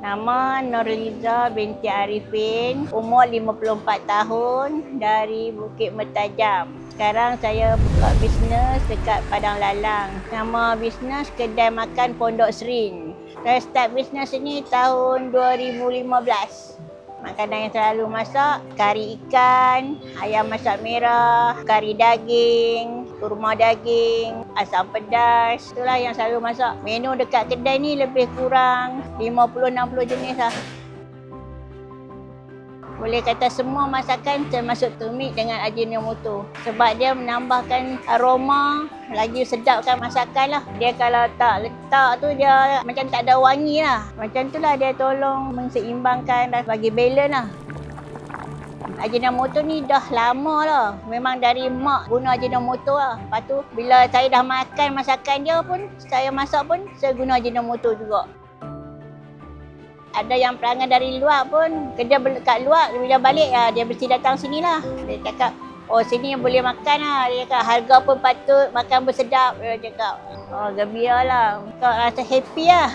Nama Nurliza binti Arifin, umur 54 tahun, dari Bukit Mertajam. Sekarang saya buka bisnes dekat Padang Lalang. Nama bisnes Kedai Makan Pondok Serin. Saya start bisnes ini tahun 2015. Makanan yang selalu masak, kari ikan, ayam masak merah, kari daging, kurma daging, asam pedas. Itulah yang selalu masak. Menu dekat kedai ni lebih kurang 50-60 jenis lah. Boleh kata semua masakan termasuk tumis dengan Ajinomoto. Sebab dia menambahkan aroma, lagi sedapkan masakan lah. Dia kalau tak letak tu dia macam tak ada wangi lah. Macam tu lah dia tolong menseimbangkan dan bagi balance lah. Ajinomoto ni dah lama lah. Memang dari mak guna Ajinomoto lah. Lepas tu bila saya dah makan masakan dia pun, saya masak pun saya guna Ajinomoto juga. Ada yang pelanggan dari luar pun, kerja kat luar, bila balik dia mesti datang sini lah. Dia cakap, oh sini boleh makan lah. Dia cakap, harga pun patut, makan pun sedap. Dia cakap, oh gembira lah. Kau rasa happy lah.